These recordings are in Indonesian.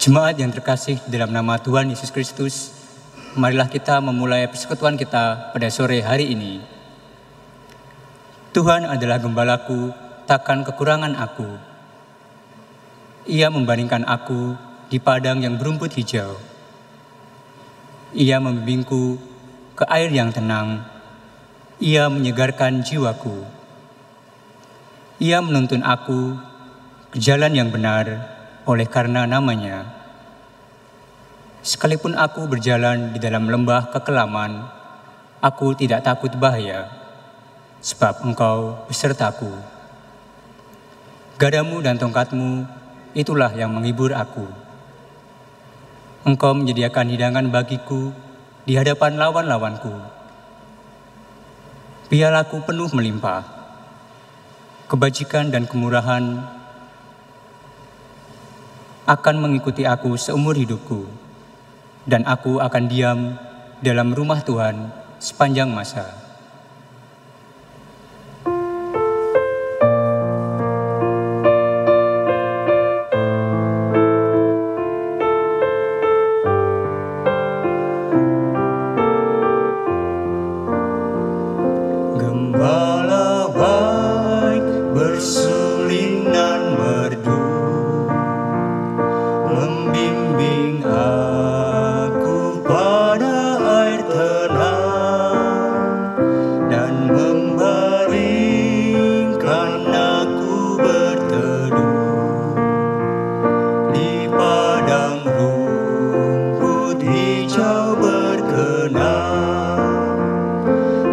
Jemaat yang terkasih dalam nama Tuhan Yesus Kristus, marilah kita memulai persekutuan kita pada sore hari ini. Tuhan adalah gembalaku, takkan kekurangan aku. Ia membandingkan aku di padang yang berumput hijau. Ia membimbingku ke air yang tenang. Ia menyegarkan jiwaku. Ia menuntun aku ke jalan yang benar oleh karena namanya. Sekalipun aku berjalan di dalam lembah kekelaman, aku tidak takut bahaya, sebab Engkau besertaku. Gadamu dan tongkatmu, itulah yang menghibur aku. Engkau menyediakan hidangan bagiku di hadapan lawan-lawanku. Pialaku penuh melimpah. Kebajikan dan kemurahan akan mengikuti aku seumur hidupku, dan aku akan diam dalam rumah Tuhan sepanjang masa. Gembala baik bersulin dan merdu, membimbing aku pada air tenang dan membaringkan aku berteduh di padang rumput hijau berkenang.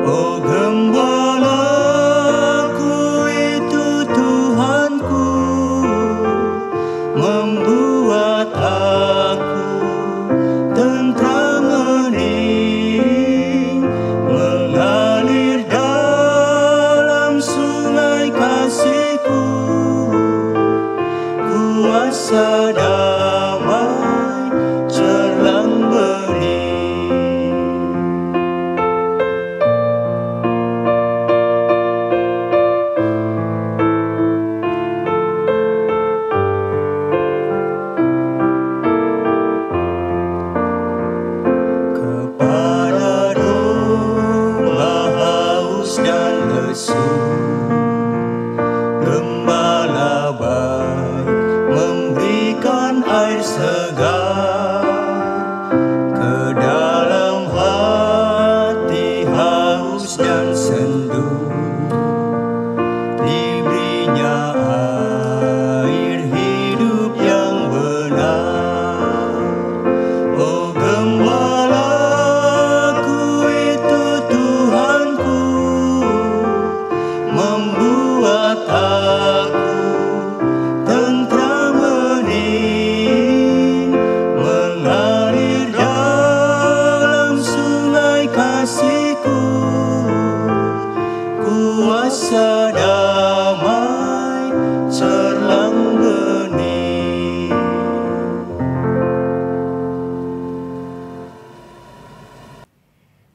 Oh gembalaku itu Tuhanku, membuat aku tentram hening, mengalir dalam sungai kasih-Ku, kuasa damai cerlang bening. Kepada domba haus dan lesu, gembala baik memberikan air segar. Ke dalam hati haus dan sendu, diberinya air hidup yang benar. Oh gembalaku itu Tuhanku, membuat aku tentram hening, mengalir dalam sungai kasih-Ku, kuasa damai cerlang bening.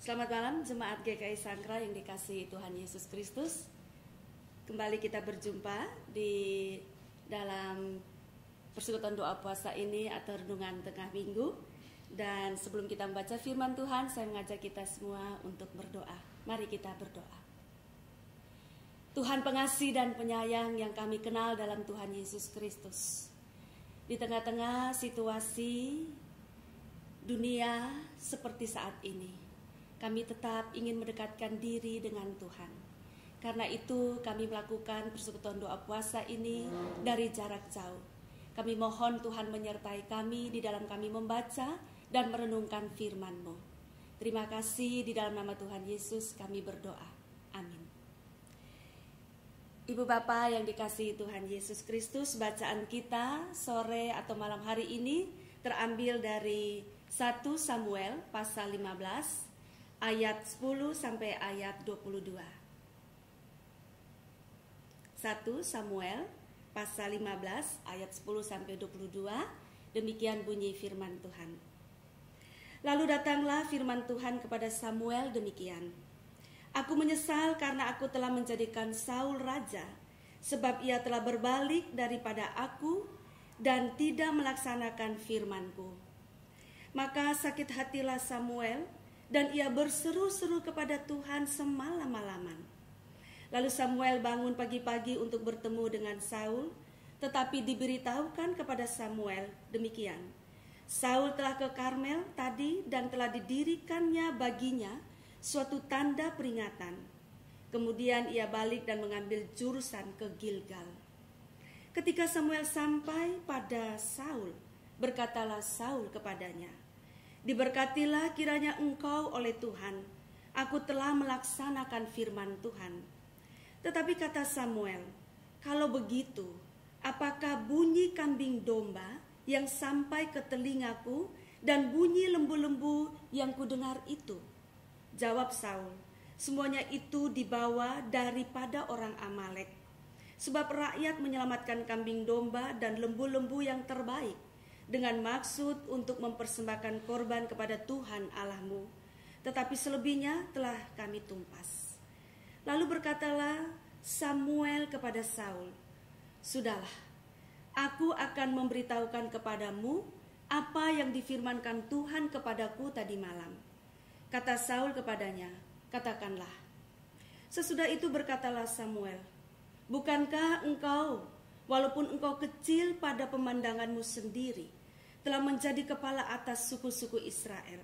Selamat malam Jemaat GKI Sangkra yang dikasihi Tuhan Yesus Kristus. Kembali kita berjumpa di dalam persekutuan doa puasa ini atau renungan tengah minggu. Dan sebelum kita membaca firman Tuhan, saya mengajak kita semua untuk berdoa. Mari kita berdoa. Tuhan pengasih dan penyayang yang kami kenal dalam Tuhan Yesus Kristus, di tengah-tengah situasi dunia seperti saat ini, kami tetap ingin mendekatkan diri dengan Tuhan. Karena itu kami melakukan persekutuan doa puasa ini dari jarak jauh. Kami mohon Tuhan menyertai kami di dalam kami membaca dan merenungkan firman-Mu. Terima kasih, di dalam nama Tuhan Yesus kami berdoa. Amin. Ibu Bapak yang dikasihi Tuhan Yesus Kristus, bacaan kita sore atau malam hari ini terambil dari 1 Samuel pasal 15 ayat 10 sampai ayat 22. 1 Samuel pasal 15 ayat 10 sampai 22. Demikian bunyi firman Tuhan. Lalu datanglah firman Tuhan kepada Samuel demikian. Aku menyesal karena aku telah menjadikan Saul raja, sebab ia telah berbalik daripada aku dan tidak melaksanakan firman-Ku. Maka sakit hatilah Samuel, dan ia berseru-seru kepada Tuhan semalam-malaman. Lalu Samuel bangun pagi-pagi untuk bertemu dengan Saul, tetapi diberitahukan kepada Samuel demikian: Saul telah ke Karmel tadi dan telah didirikannya baginya suatu tanda peringatan. Kemudian ia balik dan mengambil jurusan ke Gilgal. Ketika Samuel sampai pada Saul, berkatalah Saul kepadanya, "Diberkatilah kiranya engkau oleh Tuhan. Aku telah melaksanakan firman Tuhan." Tetapi kata Samuel, "Kalau begitu, apakah bunyi kambing domba yang sampai ke telingaku dan bunyi lembu-lembu yang kudengar itu?" Jawab Saul, "Semuanya itu dibawa daripada orang Amalek. Sebab rakyat menyelamatkan kambing domba dan lembu-lembu yang terbaik dengan maksud untuk mempersembahkan korban kepada Tuhan Allahmu. Tetapi selebihnya telah kami tumpas." Lalu berkatalah Samuel kepada Saul, "Sudahlah, aku akan memberitahukan kepadamu apa yang difirmankan Tuhan kepadaku tadi malam." Kata Saul kepadanya, "Katakanlah." Sesudah itu berkatalah Samuel, "Bukankah engkau, walaupun engkau kecil pada pemandanganmu sendiri, telah menjadi kepala atas suku-suku Israel?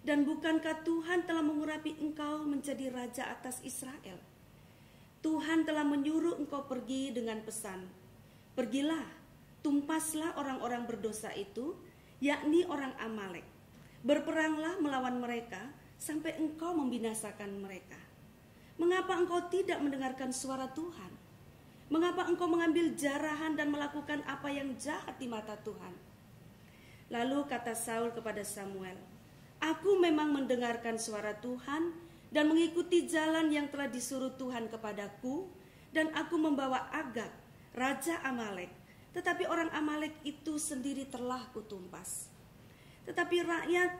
Dan bukankah Tuhan telah mengurapi engkau menjadi raja atas Israel? Tuhan telah menyuruh engkau pergi dengan pesan, 'Pergilah, tumpaslah orang-orang berdosa itu, yakni orang Amalek. Berperanglah melawan mereka sampai engkau membinasakan mereka.' Mengapa engkau tidak mendengarkan suara Tuhan? Mengapa engkau mengambil jarahan dan melakukan apa yang jahat di mata Tuhan?" Lalu kata Saul kepada Samuel, "Aku memang mendengarkan suara Tuhan dan mengikuti jalan yang telah disuruh Tuhan kepadaku, dan aku membawa Agag, raja Amalek, tetapi orang Amalek itu sendiri telah kutumpas. Tetapi rakyat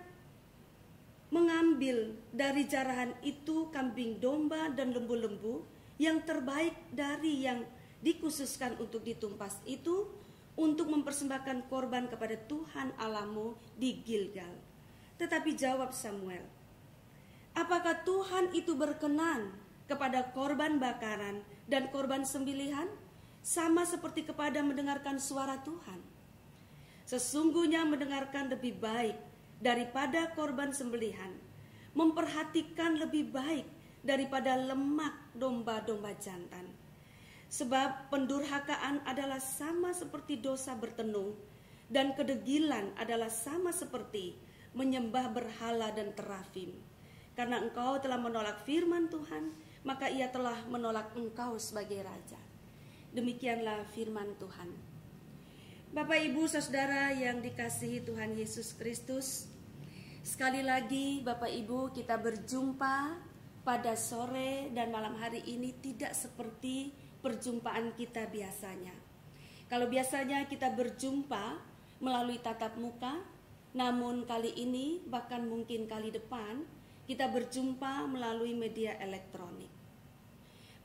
mengambil dari jarahan itu kambing domba dan lembu-lembu yang terbaik dari yang dikhususkan untuk ditumpas itu, untuk mempersembahkan korban kepada Tuhan Allahmu di Gilgal." Tetapi jawab Samuel, "Apakah Tuhan itu berkenan kepada korban bakaran dan korban sembelihan, sama seperti kepada mendengarkan suara Tuhan? Sesungguhnya mendengarkan lebih baik daripada korban sembelihan, memperhatikan lebih baik daripada lemak domba-domba jantan. Sebab pendurhakaan adalah sama seperti dosa bertenung, dan kedegilan adalah sama seperti menyembah berhala dan terafim. Karena engkau telah menolak firman Tuhan, maka ia telah menolak engkau sebagai raja." Demikianlah firman Tuhan. Bapak, Ibu, Saudara yang dikasihi Tuhan Yesus Kristus, sekali lagi Bapak Ibu, kita berjumpa pada sore dan malam hari ini tidak seperti perjumpaan kita biasanya. Kalau biasanya kita berjumpa melalui tatap muka, namun kali ini bahkan mungkin kali depan kita berjumpa melalui media elektronik.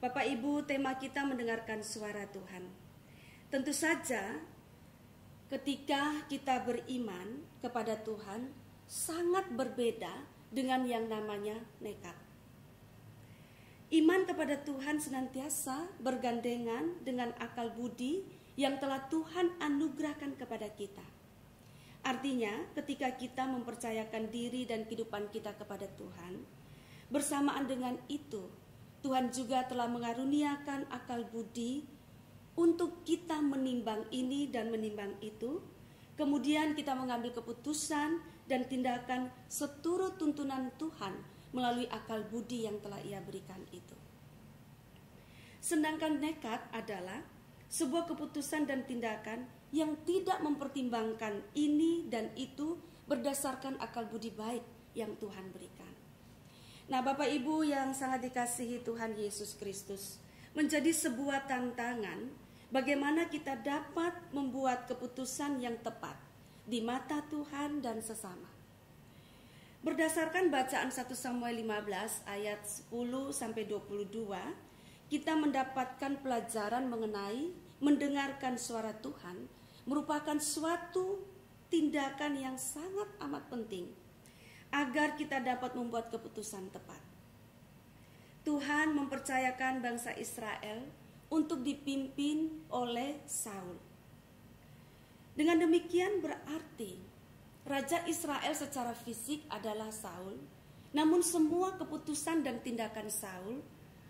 Bapak Ibu, tema kita mendengarkan suara Tuhan. Tentu saja ketika kita beriman kepada Tuhan sangat berbeda dengan yang namanya nekat. Iman kepada Tuhan senantiasa bergandengan dengan akal budi yang telah Tuhan anugerahkan kepada kita. Artinya, ketika kita mempercayakan diri dan kehidupan kita kepada Tuhan, bersamaan dengan itu, Tuhan juga telah mengaruniakan akal budi untuk kita menimbang ini dan menimbang itu, kemudian kita mengambil keputusan dan tindakan seturut tuntunan Tuhan melalui akal budi yang telah Ia berikan itu. Sedangkan nekat adalah sebuah keputusan dan tindakan yang tidak mempertimbangkan ini dan itu berdasarkan akal budi baik yang Tuhan berikan. Nah, Bapak Ibu yang sangat dikasihi Tuhan Yesus Kristus, menjadi sebuah tantangan bagaimana kita dapat membuat keputusan yang tepat di mata Tuhan dan sesama. Berdasarkan bacaan 1 Samuel 15 ayat 10-22, kita mendapatkan pelajaran mengenai mendengarkan suara Tuhan merupakan suatu tindakan yang sangat amat penting agar kita dapat membuat keputusan tepat. Tuhan mempercayakan bangsa Israel untuk dipimpin oleh Saul. Dengan demikian berarti Raja Israel secara fisik adalah Saul, namun semua keputusan dan tindakan Saul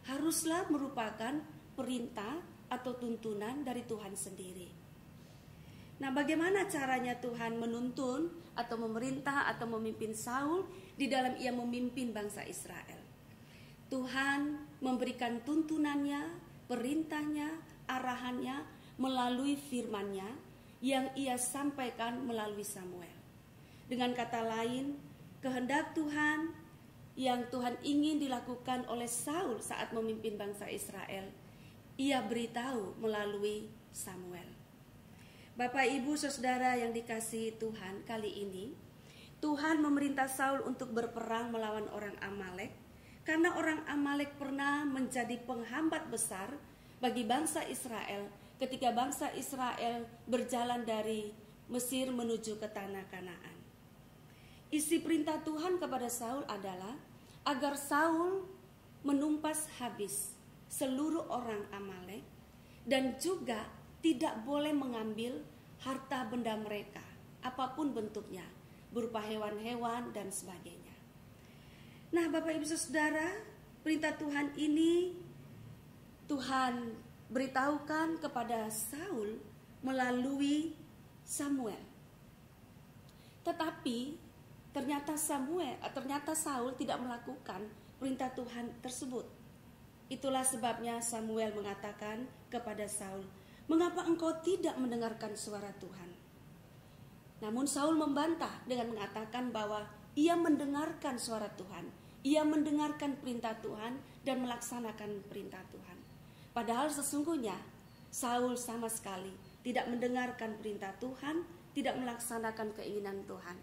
haruslah merupakan perintah atau tuntunan dari Tuhan sendiri. Nah, bagaimana caranya Tuhan menuntun atau memerintah atau memimpin Saul di dalam ia memimpin bangsa Israel? Tuhan memberikan tuntunannya, perintahnya, arahannya melalui firman-Nya yang ia sampaikan melalui Samuel. Dengan kata lain, kehendak Tuhan yang Tuhan ingin dilakukan oleh Saul saat memimpin bangsa Israel, ia beritahu melalui Samuel. Bapak, Ibu, Saudara yang dikasihi Tuhan, kali ini Tuhan memerintah Saul untuk berperang melawan orang Amalek, karena orang Amalek pernah menjadi penghambat besar bagi bangsa Israel ketika bangsa Israel berjalan dari Mesir menuju ke tanah Kanaan. Isi perintah Tuhan kepada Saul adalah agar Saul menumpas habis seluruh orang Amalek dan juga tidak boleh mengambil harta benda mereka, apapun bentuknya, berupa hewan-hewan dan sebagainya. Nah, Bapak Ibu Saudara, perintah Tuhan ini Tuhan beritahukan kepada Saul melalui Samuel. Tetapi ternyata Saul tidak melakukan perintah Tuhan tersebut. Itulah sebabnya Samuel mengatakan kepada Saul, "Mengapa engkau tidak mendengarkan suara Tuhan?" Namun Saul membantah dengan mengatakan bahwa ia mendengarkan suara Tuhan, ia mendengarkan perintah Tuhan dan melaksanakan perintah Tuhan. Padahal sesungguhnya Saul sama sekali tidak mendengarkan perintah Tuhan, tidak melaksanakan keinginan Tuhan.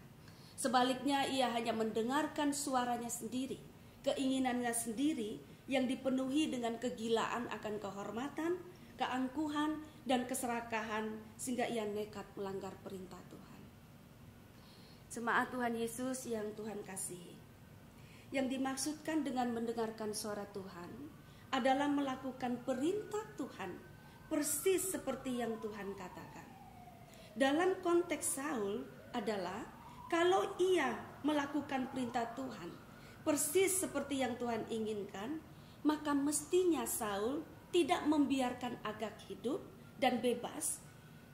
Sebaliknya ia hanya mendengarkan suaranya sendiri, keinginannya sendiri yang dipenuhi dengan kegilaan akan kehormatan, keangkuhan, dan keserakahan sehingga ia nekat melanggar perintah Tuhan. Jemaat Tuhan Yesus yang Tuhan kasihi, yang dimaksudkan dengan mendengarkan suara Tuhan adalah melakukan perintah Tuhan persis seperti yang Tuhan katakan. Dalam konteks Saul adalah kalau ia melakukan perintah Tuhan persis seperti yang Tuhan inginkan, maka mestinya Saul tidak membiarkan Agag hidup dan bebas,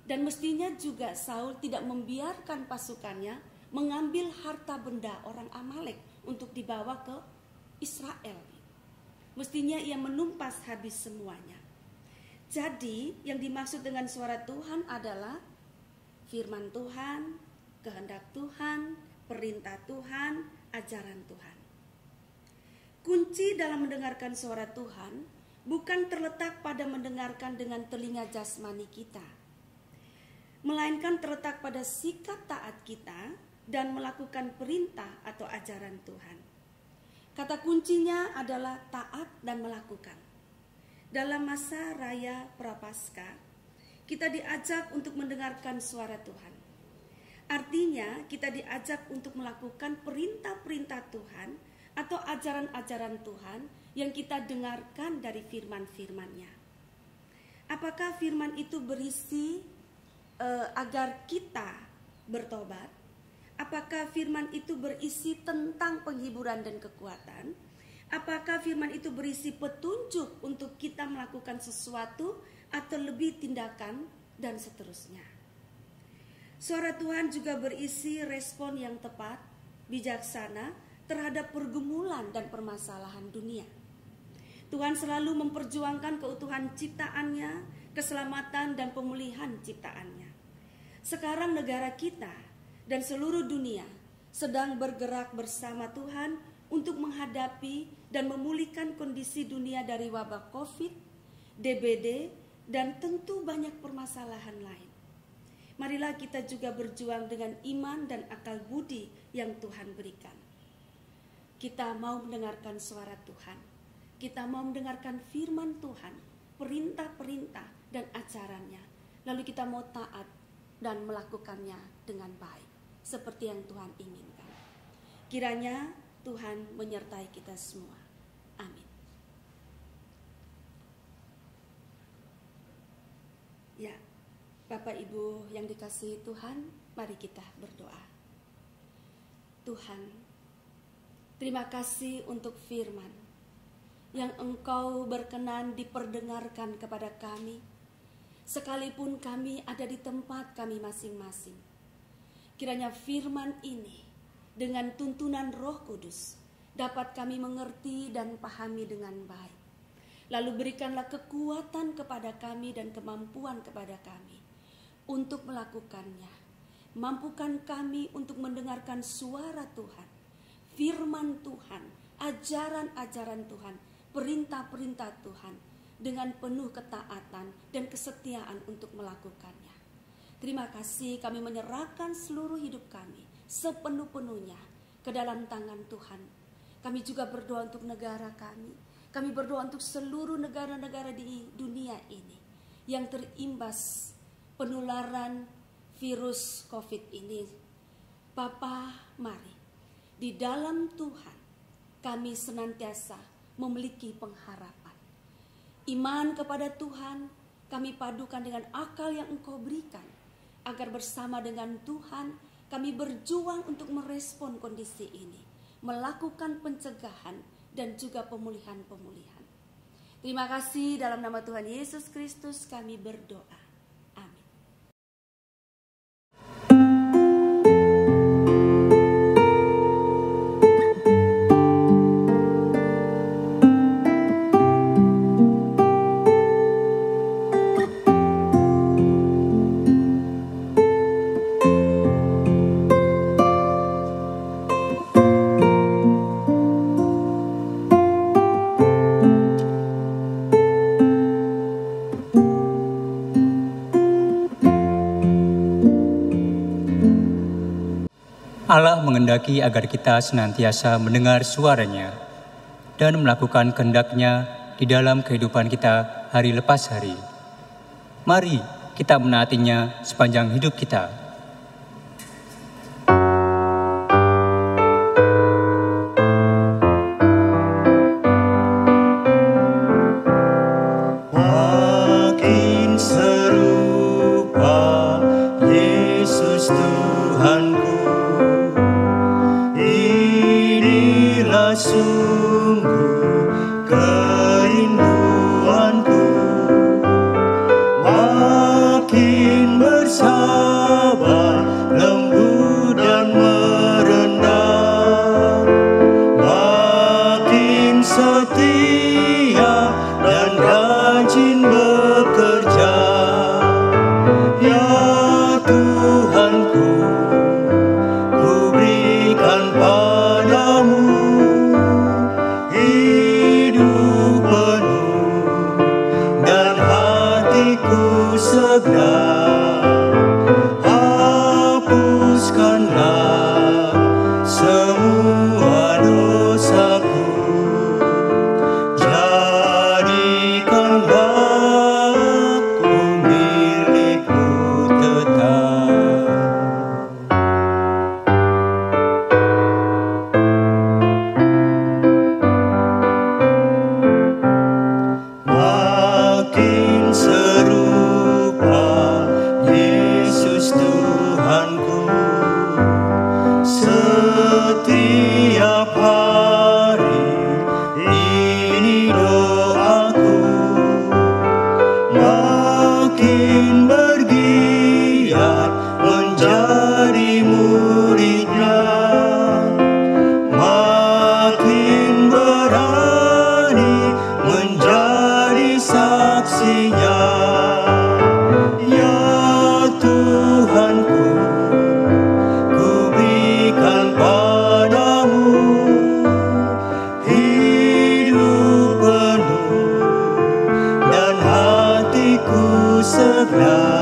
dan mestinya juga Saul tidak membiarkan pasukannya mengambil harta benda orang Amalek untuk dibawa ke Israel. Mestinya ia menumpas habis semuanya. Jadi yang dimaksud dengan suara Tuhan adalah firman Tuhan, kehendak Tuhan, perintah Tuhan, ajaran Tuhan. Kunci dalam mendengarkan suara Tuhan bukan terletak pada mendengarkan dengan telinga jasmani kita, melainkan terletak pada sikap taat kita dan melakukan perintah atau ajaran Tuhan. Kata kuncinya adalah taat dan melakukan. Dalam masa raya Prapaskah, kita diajak untuk mendengarkan suara Tuhan. Artinya kita diajak untuk melakukan perintah-perintah Tuhan atau ajaran-ajaran Tuhan yang kita dengarkan dari firman-firman-Nya. Apakah firman itu berisi agar kita bertobat? Apakah firman itu berisi tentang penghiburan dan kekuatan? Apakah firman itu berisi petunjuk untuk kita melakukan sesuatu atau lebih tindakan dan seterusnya? Suara Tuhan juga berisi respon yang tepat, bijaksana terhadap pergumulan dan permasalahan dunia. Tuhan selalu memperjuangkan keutuhan ciptaannya, keselamatan dan pemulihan ciptaannya. Sekarang negara kita dan seluruh dunia sedang bergerak bersama Tuhan untuk menghadapi dan memulihkan kondisi dunia dari wabah COVID, DBD, dan tentu banyak permasalahan lain. Marilah kita juga berjuang dengan iman dan akal budi yang Tuhan berikan. Kita mau mendengarkan suara Tuhan. Kita mau mendengarkan firman Tuhan, perintah-perintah dan ajarannya. Lalu kita mau taat dan melakukannya dengan baik seperti yang Tuhan inginkan. Kiranya Tuhan menyertai kita semua. Amin. Ya, Bapak Ibu yang dikasihi Tuhan, mari kita berdoa. Tuhan, terima kasih untuk firman yang Engkau berkenan diperdengarkan kepada kami, sekalipun kami ada di tempat kami masing-masing. Kiranya firman ini dengan tuntunan Roh Kudus dapat kami mengerti dan pahami dengan baik. Lalu berikanlah kekuatan kepada kami dan kemampuan kepada kami untuk melakukannya. Mampukan kami untuk mendengarkan suara Tuhan, firman Tuhan, ajaran-ajaran Tuhan, perintah-perintah Tuhan dengan penuh ketaatan dan kesetiaan untuk melakukannya. Terima kasih, kami menyerahkan seluruh hidup kami sepenuh-penuhnya ke dalam tangan Tuhan. Kami juga berdoa untuk negara kami. Kami berdoa untuk seluruh negara-negara di dunia ini yang terimbas penularan virus COVID ini. Bapa, mari di dalam Tuhan kami senantiasa memiliki pengharapan. Iman kepada Tuhan kami padukan dengan akal yang Engkau berikan, agar bersama dengan Tuhan kami berjuang untuk merespon kondisi ini, melakukan pencegahan dan juga pemulihan-pemulihan. Terima kasih, dalam nama Tuhan Yesus Kristus kami berdoa. Amin. Allah mengendaki agar kita senantiasa mendengar suara-Nya dan melakukan kehendak-Nya di dalam kehidupan kita hari lepas hari. Mari kita menaatinya sepanjang hidup kita. Makin serupa Yesus Tuhanku, inilah sungguh kerinduanku. Makin bersabar, lembut dan merendah, makin setia dan rajin bekerja. Ya Tuhanku, ku berikan padamu hidup penuh dan hatiku segar. Hapuskanlah semua dosaku, jadikanlah aku milik-Mu tetap. Makin serupa Yesus Tuhanku, setiap hari ini doaku. Makin bergiat menjadi murid-Nya, makin berani menjadi saksinya. Ya Tuhanku, ku berikan padamu hidup penuh dan hatiku segar.